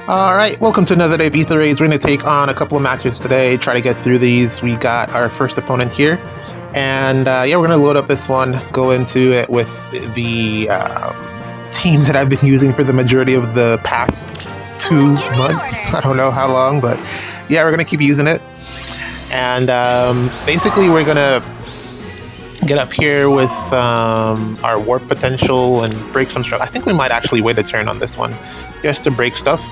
All right, welcome to another day of Ether Raids. We're going to take on a couple of matches today, try to get through these. We got our first opponent here, and yeah, we're going to load up this one, go into it with the team that I've been using for the majority of the past 2 months. I don't know how long, but yeah, we're going to keep using it. And basically, we're going to get up here with our warp potential and break some stuff. I think we might actually wait a turn on this one, just to break stuff.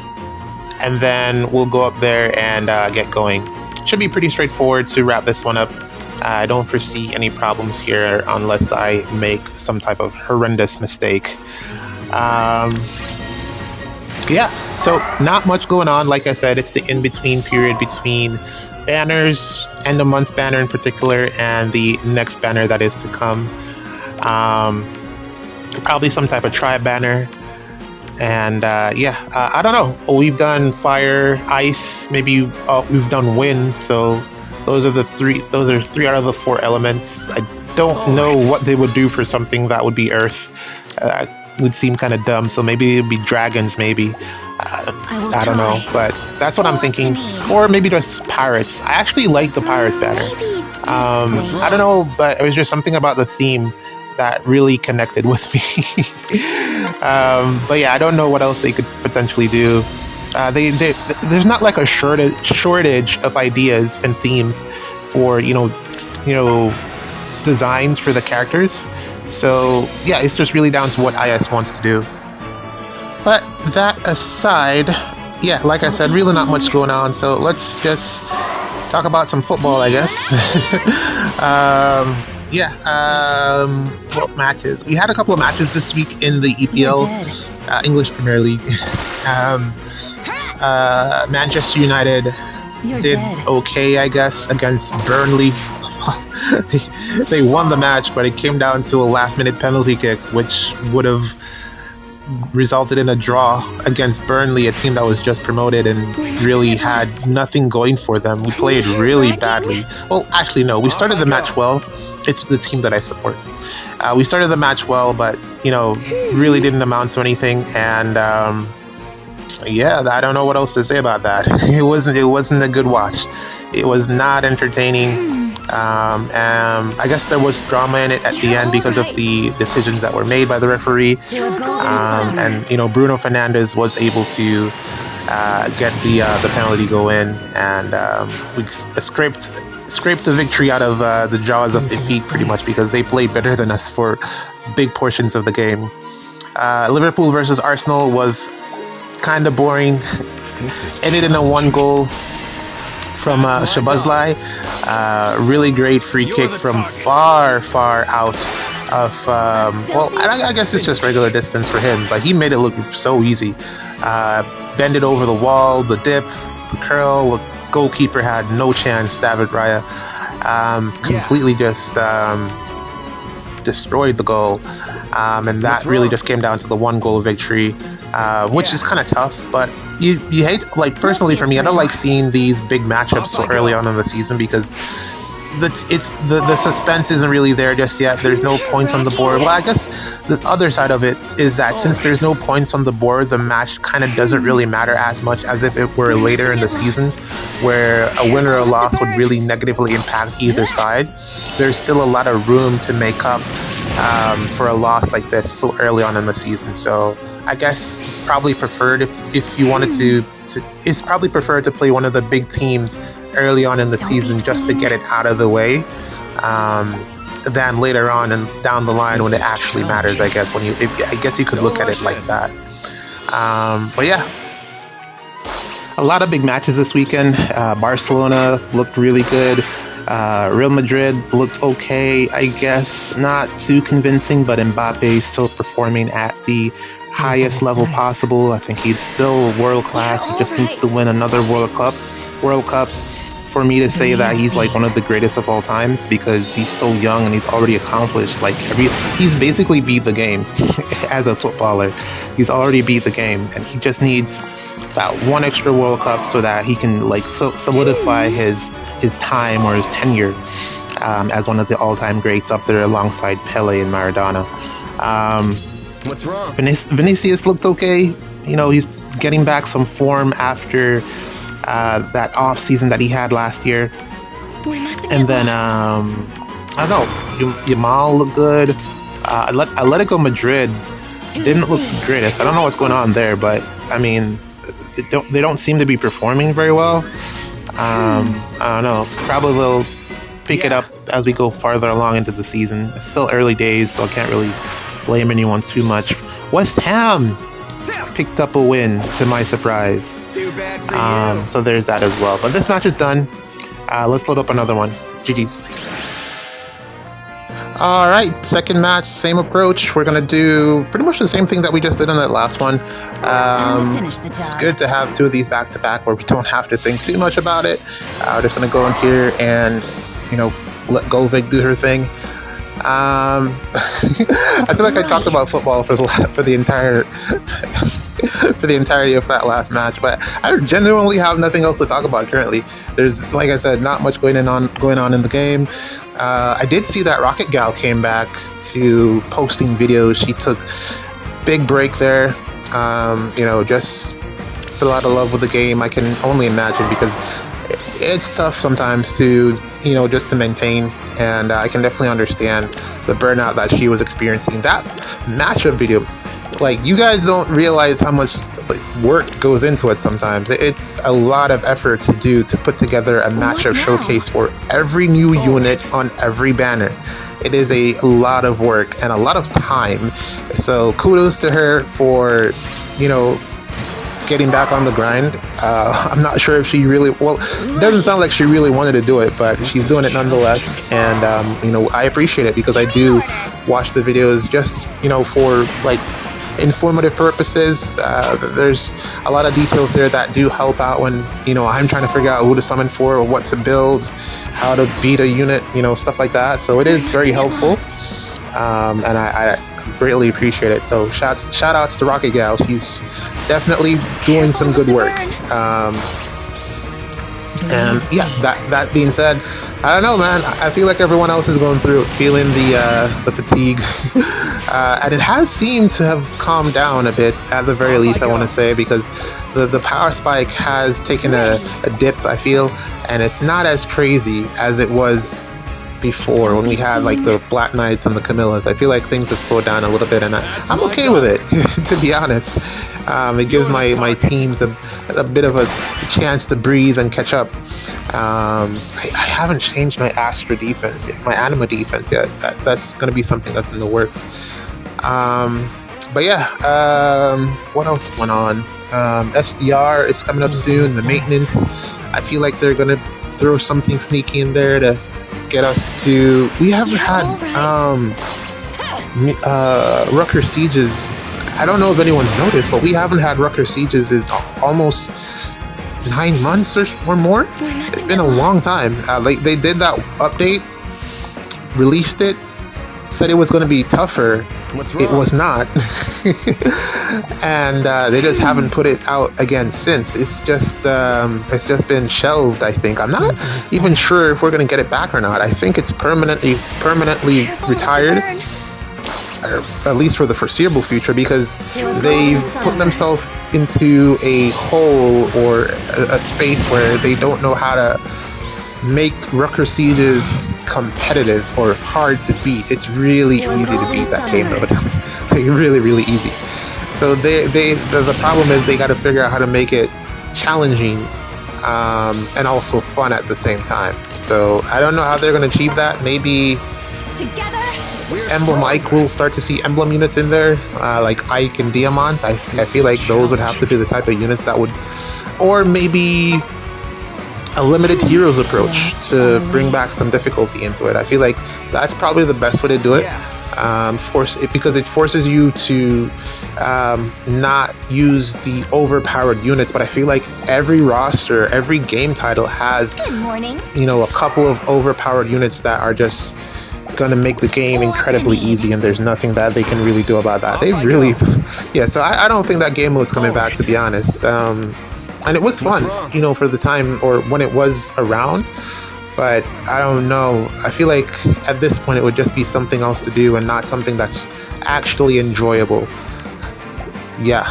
And then we'll go up there and get going. Should be pretty straightforward to wrap this one up. I don't foresee any problems here unless I make some type of horrendous mistake. Yeah, so not much going on. Like I said, it's the in-between period between banners, end of month banner in particular, and the next banner that is to come. Probably some type of tribe banner. And yeah, I don't know. We've done fire, ice, maybe we've done wind. So those are 3 out of the 4 elements. I don't know what they would do for something that would be earth. Would seem kind of dumb. So maybe it'd be dragons. Maybe I don't know. But that's what I'm thinking. Or maybe just pirates. I actually like the pirates banner. I don't know, but it was just something about the theme that really connected with me. But yeah, I don't know what else they could potentially do. There's not like a shortage of ideas and themes for you know designs for the characters. So yeah, it's just really down to what IS wants to do. But that aside, yeah, like I said, really not much going on. So let's just talk about some football, I guess. What matches? We had a couple of matches this week in the EPL, English Premier League. Manchester United did okay, I guess, against Burnley. They won the match, but it came down to a last-minute penalty kick, which would have resulted in a draw against Burnley, a team that was just promoted and really had nothing going for them. We played really badly. Well, actually, no. We started the match well. It's the team that I support. We started the match well, but really didn't amount to anything. And yeah, I don't know what else to say about that. It wasn't a good watch. It was not entertaining. I guess there was drama in it at the end because of the decisions that were made by the referee. And Bruno Fernandes was able to get the penalty go in, and we scraped the victory out of the jaws of defeat pretty much because they played better than us for big portions of the game. Liverpool versus Arsenal was kind of boring. Ended in a 1-goal from Shabazlai. Really great free kick from far out of, I guess it's just regular distance for him, but he made it look so easy. Bend it over the wall, the dip, the curl. The goalkeeper had no chance. David Raya completely just destroyed the goal. And that really just came down to the 1-goal victory, which is kind of tough, but you hate, like, personally for me, I don't like seeing these big matchups so early on in the season because the suspense isn't really there just yet. There's no points on the board. Well, I guess the other side of it is that since there's no points on the board, the match kind of doesn't really matter as much as if it were later in the season, where a win or a loss would really negatively impact either side. There's still a lot of room to make up for a loss like this so early on in the season. So I guess it's probably preferred if you wanted to it's probably preferred to play one of the big teams early on in the season just to get it out of the way, than later on and down the line when it actually matters. I guess I guess you could look at it like that. But yeah, a lot of big matches this weekend. Barcelona looked really good. Real Madrid looked okay, I guess, not too convincing, but Mbappe still performing at the highest level possible. I think he's still world class. He just needs to win another World Cup for me to say that he's like one of the greatest of all times, because he's so young and he's already accomplished he's basically beat the game. As a footballer, he's already beat the game, and he just needs that one extra World Cup so that he can solidify his time or his tenure as one of the all-time greats up there alongside Pele and Maradona. What's wrong? Vinicius looked okay. He's getting back some form after that off season that he had last year. And then I don't know, Yamal looked good. Atletico Madrid didn't look the greatest. I don't know what's going on there, but I mean, they don't seem to be performing very well. I don't know. Probably they'll pick it up as we go farther along into the season. It's still early days, so I can't really blame anyone too much. West Ham picked up a win, to my surprise. So there's that as well. But this match is done. Let's load up another one. GG's. All right, second match, same approach. We're gonna do pretty much the same thing that we just did in that last one. It's good to have two of these back to back where we don't have to think too much about it. We're just gonna go in here and, you know, let Golvig do her thing. I feel like I talked about football for the entire for the entirety of that last match, but I genuinely have nothing else to talk about currently. There's, like I said, not much going on in the game. I did see that Rocket Gal came back to posting videos. She took big break there. You know, just fell out of love with the game. I can only imagine, because it's tough sometimes to, you know, just to maintain, and I can definitely understand the burnout that she was experiencing. That matchup video, like, you guys don't realize how much work goes into it sometimes. It's a lot of effort to do to put together a matchup showcase for every new unit on every banner. It is a lot of work and a lot of time. So kudos to her for, you know, getting back on the grind. I'm not sure if she really, well, it doesn't sound like she really wanted to do it, but she's doing it nonetheless. And, you know, I appreciate it, because I do watch the videos just, you know, for like informative purposes. There's a lot of details there that do help out when, you know, I'm trying to figure out who to summon for, or what to build, how to beat a unit, you know, stuff like that. So it is very helpful, and I greatly appreciate it. So shout outs to Rocket Gal. She's definitely doing some good work. And yeah, that being said, I don't know, man. I feel like everyone else is going through feeling the fatigue, and it has seemed to have calmed down a bit, at the very least. I want to say, because the power spike has taken a dip, I feel, and it's not as crazy as it was before when we had like the Black Knights and the Camillas. I feel like things have slowed down a little bit, and I'm okay with it, to be honest. It gives my teams a bit of a chance to breathe and catch up. I haven't changed my Astra defense yet, my Anima defense yet. That's going to be something that's in the works. But yeah, what else went on? SDR is coming up soon, the maintenance. I feel like they're going to throw something sneaky in there to get us to... We haven't had Rucker Sieges. I don't know if anyone's noticed, but we haven't had Rucker Sieges in almost 9 months or more. It's been a long time. They did that update, released it, said it was going to be tougher. It was not. And they just haven't put it out again since. It's just been shelved, I think. I'm not even sure if we're going to get it back or not. I think it's permanently retired, or at least for the foreseeable future, because they've put themselves into a hole, or a space where they don't know how to make Rucker Sieges competitive or hard to beat. It's really easy to beat that game mode. Like, really, really easy. So the problem is they got to figure out how to make it challenging, and also fun at the same time. So I don't know how they're going to achieve that. Maybe Emblem Ike will start to see emblem units in there, like Ike and Diamant. I feel like those would have to be the type of units that would, or maybe a limited heroes approach to bring back some difficulty into it. I feel like that's probably the best way to do it. Because it forces you to not use the overpowered units. But I feel like every roster, every game title has, you know, a couple of overpowered units that are just gonna make the game incredibly easy, and there's nothing that they can really do about that. They really, yeah. So I don't think that game mode's coming back, to be honest. And it was fun, you know, for the time, or when it was around. But I don't know. I feel like at this point it would just be something else to do, and not something that's actually enjoyable. Yeah.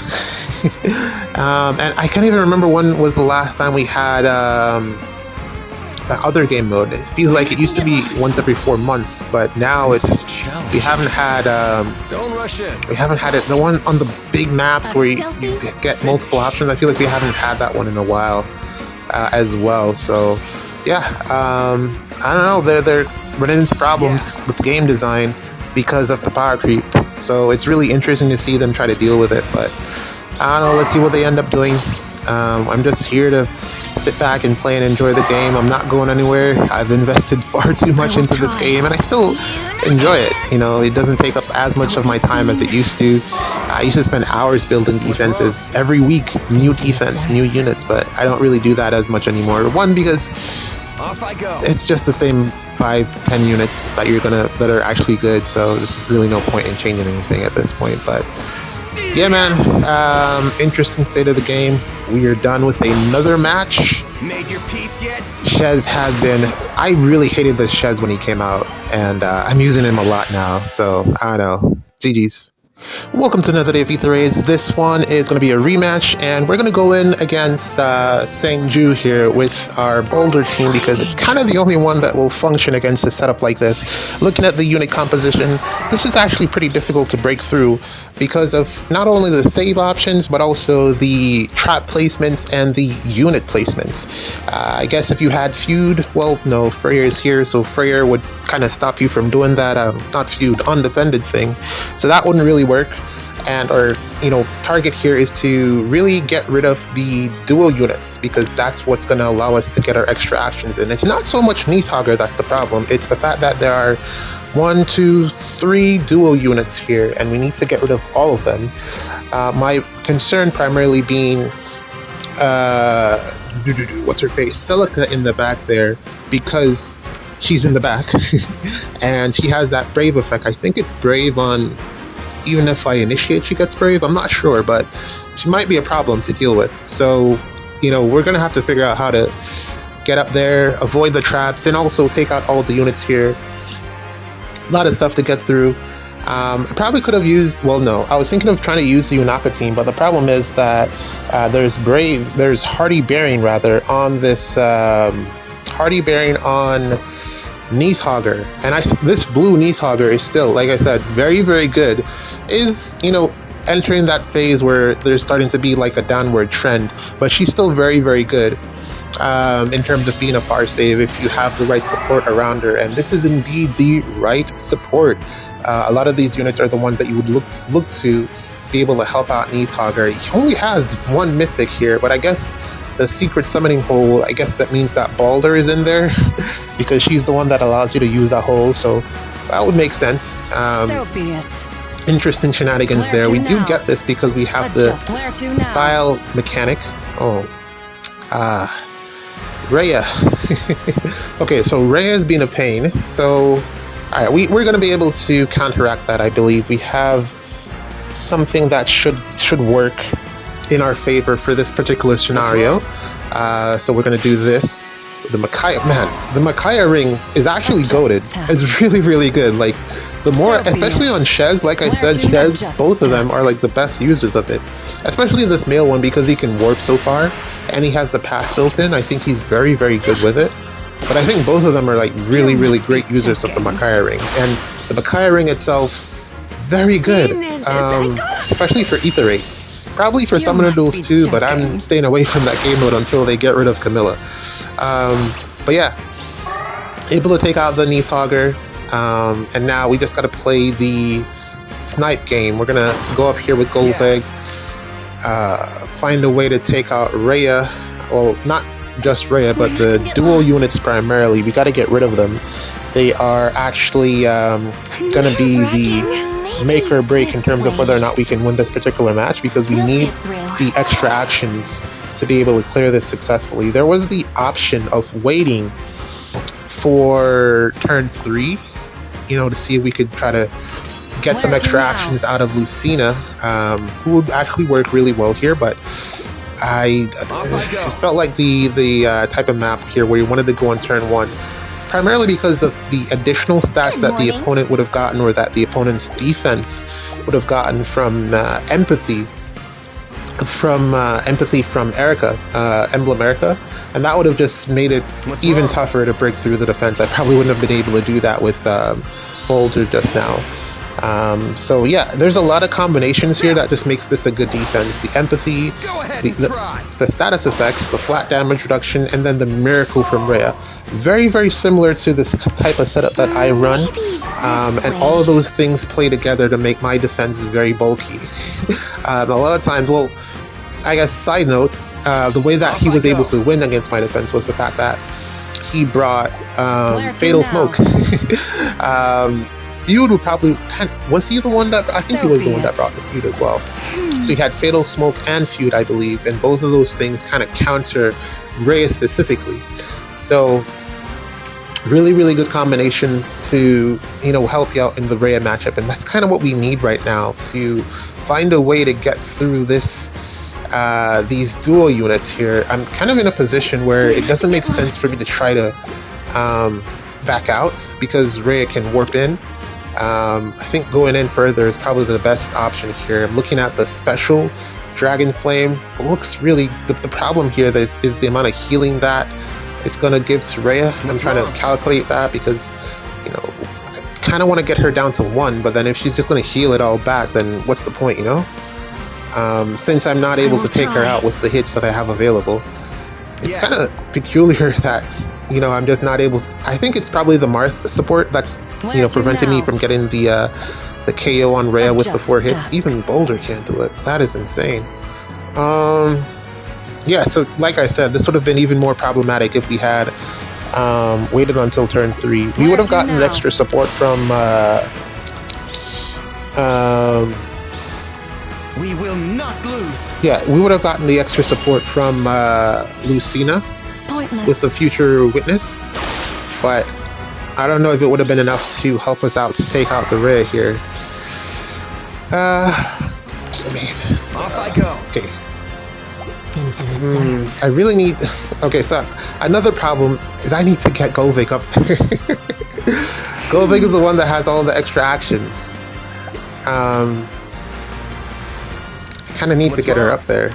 And I can't even remember when was the last time we had that other game mode. It feels like it used to be once every 4 months, but now it's we haven't had it. The one on the big maps where you get multiple options. I feel like we haven't had that one in a while as well. So yeah, I don't know. They're running into problems with game design because of the power creep. So it's really interesting to see them try to deal with it. But I don't know. Let's see what they end up doing. I'm just here to sit back and play and enjoy the game. I'm not going anywhere. I've invested far too much into this game, and I still enjoy it. You know, it doesn't take up as much of my time as it used to. I used to spend hours building defenses every week, new defense, new units, but I don't really do that as much anymore. One, because it's just the same 5-10 units that that are actually good, so there's really no point in changing anything at this point. But yeah, man, interesting state of the game. We are done with another match. Made your peace yet? Shez has been... I really hated the Shez when he came out, and I'm using him a lot now, so I don't know. GG's. Welcome to another day of Ether Raids. This one is going to be a rematch, and we're going to go in against Sangju here with our Boulder team because it's kind of the only one that will function against a setup like this. Looking at the unit composition, this is actually pretty difficult to break through because of not only the save options, but also the trap placements and the unit placements. I guess if you had Feud, well, no, Freyr is here, so Freyr would kind of stop you from doing that, not Feud, undefended thing. So that wouldn't really work. And our, target here is to really get rid of the dual units because that's what's going to allow us to get our extra actions in. It's not so much Neathhogger that's the problem. It's the fact that there are 1, 2, 3 dual units here, and we need to get rid of all of them. My concern primarily being, what's her face? Celica in the back there, because she's in the back, and she has that Brave effect. I think it's Brave on, even if I initiate, she gets Brave. I'm not sure, but she might be a problem to deal with. So, we're going to have to figure out how to get up there, avoid the traps, and also take out all the units here. A lot of stuff to get through. I probably could have used, well, no, I was thinking of trying to use the Unaka team, but the problem is that there's Hardy Bearing rather on this, Hardy Bearing on Neathhogger, and this blue Neathhogger is still, like I said, very, very good. Is, entering that phase where there's starting to be like a downward trend, but she's still very, very good. In terms of being a far save if you have the right support around her, and this is indeed the right support. A lot of these units are the ones that you would look to be able to help out Neathhogger. He only has 1 mythic here, but I guess the secret summoning hole, I guess that means that Balder is in there because she's the one that allows you to use that hole, so that would make sense. So be it. Interesting shenanigans there. We do get this because we have the style mechanic. Rhea. Okay, so Rhea's been a pain. So, alright, we're going to be able to counteract that, I believe. We have something that should work in our favor for this particular scenario. So we're going to do this. The Micaiah, man, the Micaiah ring is actually goated. It's really, really good. Like, the more, especially on Shez, like I said, Shez, both of them are like the best users of it. Especially this male one because he can warp so far and he has the pass built in. I think he's very, very good with it. But I think both of them are like really, really great users of the Micaiah ring. And the Micaiah ring itself, very good. Especially for Ether Raids. Probably for Summoner Duels too, but I'm staying away from that game mode until they get rid of Camilla. But yeah, able to take out the Neathhogger. And now we just got to play the snipe game. We're gonna go up here with Goldveg, find a way to take out Rhea. Well, not just Rhea, but the dual units primarily. We got to get rid of them. They are actually gonna be the make or break in terms of whether or not we can win this particular match, because we need the extra actions to be able to clear this successfully. There was the option of waiting for turn 3, to see if we could try to get some extra actions out of Lucina, who would actually work really well here, but I felt like the type of map here where you wanted to go on turn 1, primarily because of the additional stats that the opponent would have gotten, or that the opponent's defense would have gotten from empathy. from empathy from Erica, Emblem Erica, and that would have just made it even tougher to break through the defense. I probably wouldn't have been able to do that with Boulder just now. So yeah, there's a lot of combinations here that just makes this a good defense. The empathy, the status effects, the flat damage reduction, and then the miracle from Rhea. Very, very similar to this type of setup that I run. And all of those things play together to make my defense very bulky. A lot of times, well, I guess side note, the way that he was able to win against my defense was the fact that he brought Fatal Smoke. Feud would probably... Was he the one that... I think he was the one that brought the Feud as well. So he had Fatal Smoke and Feud, I believe, and both of those things kind of counter Rhea specifically. So really, really good combination to, you know, help you out in the Rhea matchup, and that's kind of what we need right now to find a way to get through this these dual units here. I'm kind of in a position where it doesn't make sense for me to try to back out because Rhea can warp in. I think going in further is probably the best option here. I'm looking at the special Dragon Flame. It looks really... The problem here is the amount of healing that it's going to give to Rhea. I'm trying to calculate that because, you know, I kind of want to get her down to 1, but then if she's just going to heal it all back, then what's the point, you know? Since I'm not able to take her out with the hits that I have available. It's kind of peculiar that, you know, I'm just not able to... I think it's probably the Marth support that's, you know, preventing me from getting the KO on Rhea with the 4 hits. Even Boulder can't do it. That is insane. Yeah, so like I said, this would have been even more problematic if we had waited until turn 3. We would have gotten extra support from... we will not lose. Yeah, we would have gotten the extra support from Lucina with the Future Witness, but I don't know if it would have been enough to help us out to take out the Rhea here. Off I go. Okay. Into the surf. I really need... Okay, so another problem is I need to get Golvig up there. Golvig is the one that has all the extra actions. I kind of need to get her up there.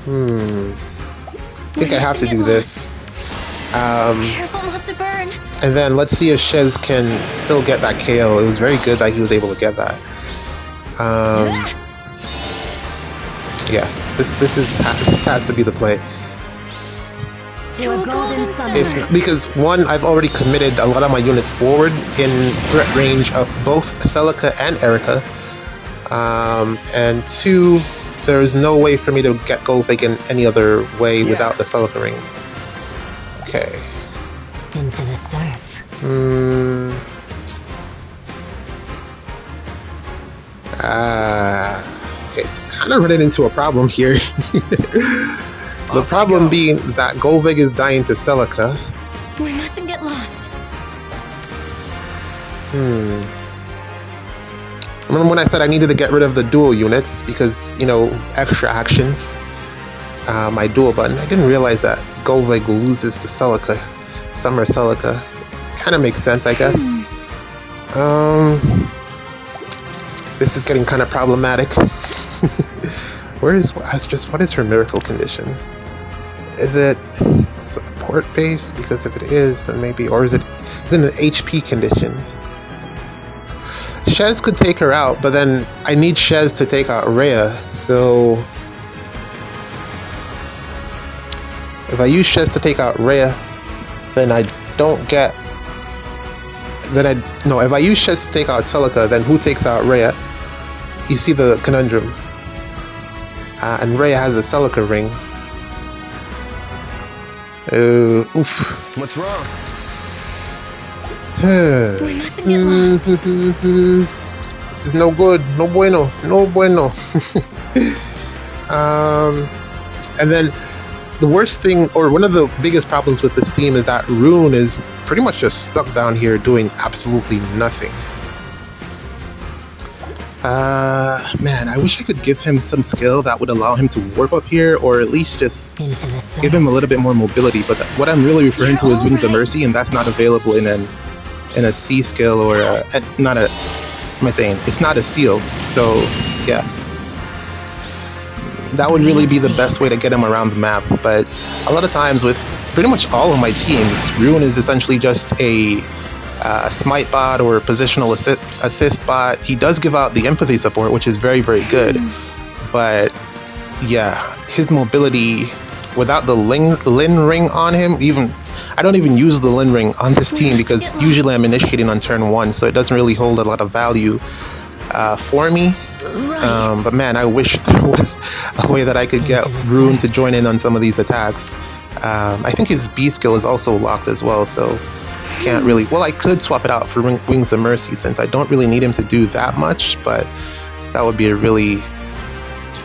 I think I have to do this. Careful not to burn. And then let's see if Shez can still get that KO. It was very good that he was able to get that. Yeah, this has to be the play. To a golden sunlight. Because one, I've already committed a lot of my units forward in threat range of both Celica and Erica. And two, there's no way for me to get Golvig in any other way without the Celica ring. Okay. Into the surf. Okay, so kind of running into a problem here. The problem being that Golvig is dying to Celica. We mustn't get lost. Remember when I said I needed to get rid of the dual units because, you know, extra actions? My dual button. I didn't realize that Golvig loses to Celica. Summer Celica. Kind of makes sense, I guess. This is getting kind of problematic. What is her miracle condition? Is it support base? Because if it is, then maybe, or is it an HP condition? Shez could take her out, but then I need Shez to take out Rhea, so if I use Shez to take out Rhea, then I don't get... if I use Shez to take out Celica, then who takes out Rhea? You see the conundrum. And Rhea has a Celica ring. Oof. What's wrong? We mustn't get lost. This is no good. No bueno. No bueno. And then the worst thing, or one of the biggest problems with this team is that Rune is pretty much just stuck down here doing absolutely nothing. Man, I wish I could give him some skill that would allow him to warp up here, or at least just give him a little bit more mobility. But what I'm really referring to is Wings of Mercy, and that's not available in a C skill or not a. What am I saying? It's not a seal, so yeah. That would really be the best way to get him around the map. But a lot of times with pretty much all of my teams, Ruin is essentially just a smite bot or positional assist bot. He does give out the empathy support, which is very, very good. But yeah, his mobility without the Lin ring on him, I don't even use the Lin ring on this team because usually I'm initiating on turn 1, so it doesn't really hold a lot of value for me. But man, I wish there was a way that I could get Ruin to join in on some of these attacks. I think his B skill is also locked as well, so can't really... Well, I could swap it out for Wings of Mercy since I don't really need him to do that much, but that would be a really,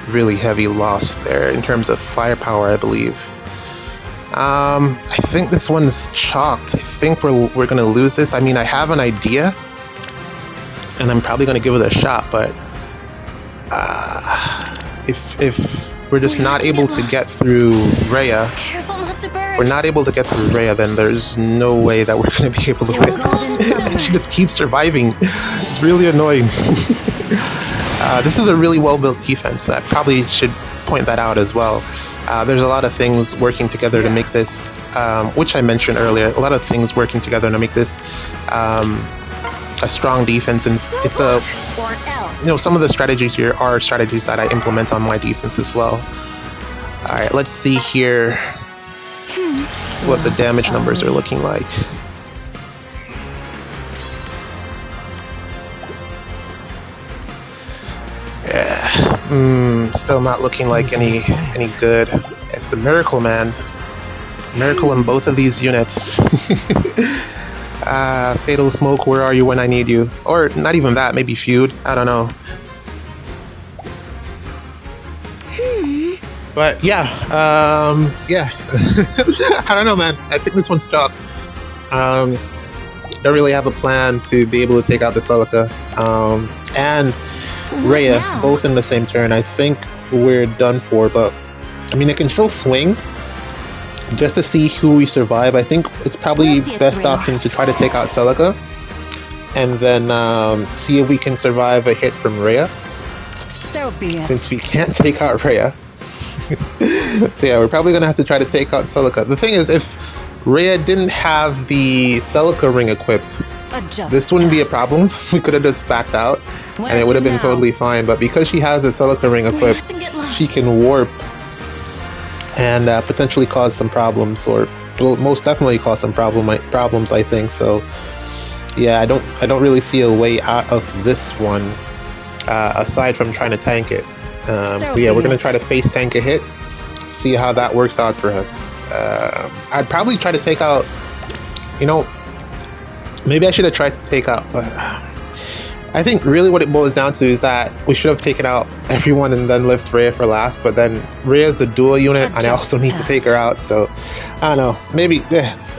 really heavy loss there in terms of firepower, I believe. I think this one's chalked. I think we're going to lose this. I mean, I have an idea, and I'm probably going to give it a shot, but if we're just not able to get through Rhea, if we're not able to get through Rhea, then there's no way that we're going to be able to win this. And she just keeps surviving. It's really annoying. This is a really well-built defense. I probably should point that out as well. There's a lot of things working together to make this, which I mentioned earlier, a lot of things working together to make this a strong defense, and it's some of the strategies here are strategies that I implement on my defense as well. All right, let's see here what the damage numbers are looking like. Yeah, still not looking like any good. It's the Miracle Man. Miracle in both of these units. Fatal Smoke, where are you when I need you? Or not even that, maybe Feud. I don't know. But yeah, yeah. I don't know, man. I think this one's chalked. Don't really have a plan to be able to take out the Celica. And Rhea, both in the same turn. I think we're done for, but I mean, it can still swing. Just to see who we survive, I think it's probably best option to try to take out Celica, and then see if we can survive a hit from Rhea. So be it. Since we can't take out Rhea. So yeah, we're probably gonna have to try to take out Celica. The thing is, if Rhea didn't have the Celica ring equipped, this wouldn't be a problem. We could have just backed out, and it would have been totally fine. But because she has the Celica ring equipped, she can warp and potentially cause some problems, or will most definitely cause some problems, I think. So yeah, I don't really see a way out of this one aside from trying to tank it. So yeah, we're gonna try to face tank a hit, see how that works out for us. I'd probably try to take out, maybe I should have tried to take out, but I think really what it boils down to is that we should have taken out everyone and then left Rhea for last, but then Rhea's the dual unit and I also need to take her out, so I don't know, maybe,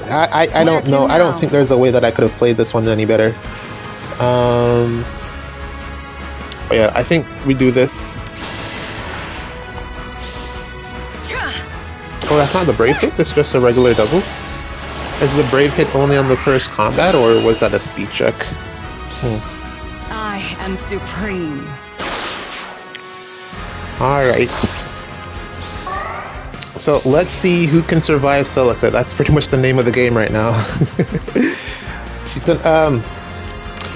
I don't know, I don't think there's a way that I could have played this one any better. But yeah, I think we do this. Oh, that's not the Brave hit, that's just a regular double. Is the Brave hit only on the first combat, or was that a speed check? I am supreme. Alright. So let's see who can survive Celica. That's pretty much the name of the game right now. She's gonna,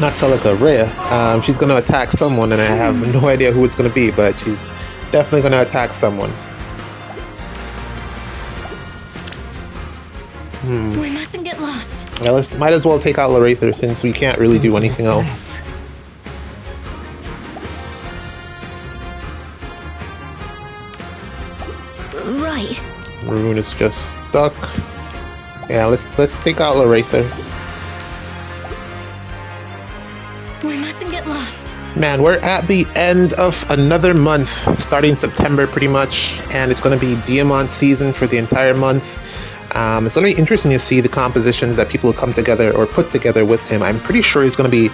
not Celica, Rhea. She's gonna attack someone, and I have no idea who it's gonna be, but she's definitely gonna attack someone. We mustn't get lost. Yeah, might as well take out Ather since we can't really do anything else. Right. Rune is just stuck. Yeah, let's take out Ather. We mustn't get lost. Man, we're at the end of another month, starting September pretty much, and it's going to be Diamond season for the entire month. It's going to be interesting to see the compositions that people come together or put together with him. I'm pretty sure he's going to be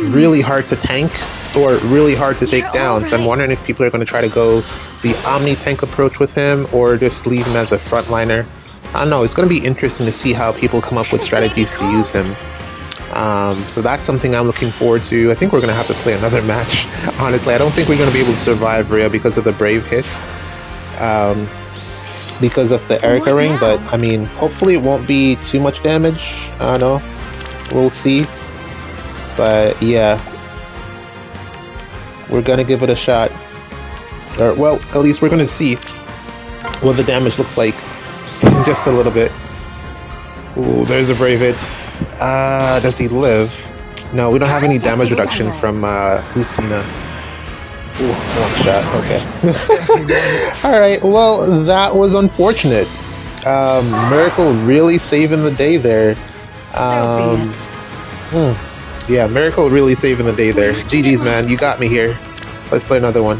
really hard to tank or really hard to take down. So I'm wondering if people are going to try to go the Omni tank approach with him or just leave him as a frontliner. I don't know. It's going to be interesting to see how people come up with strategies to use him. So that's something I'm looking forward to. I think we're going to have to play another match. Honestly, I don't think we're going to be able to survive Rhea because of the Brave hits. Because of the Erica What ring, now? but I mean, hopefully it won't be too much damage. I don't know. We'll see. But yeah, we're going to give it a shot. Or, well, at least we're going to see what the damage looks like in just a little bit. Ooh, there's a Brave hits. Does he live? No, we don't have any damage reduction from Lucina. Ooh, one shot. Okay. Alright, well, that was unfortunate. Miracle really saving the day there. So be it. Yeah, Miracle really saving the day there. GG's, man. You got me here. Let's play another one.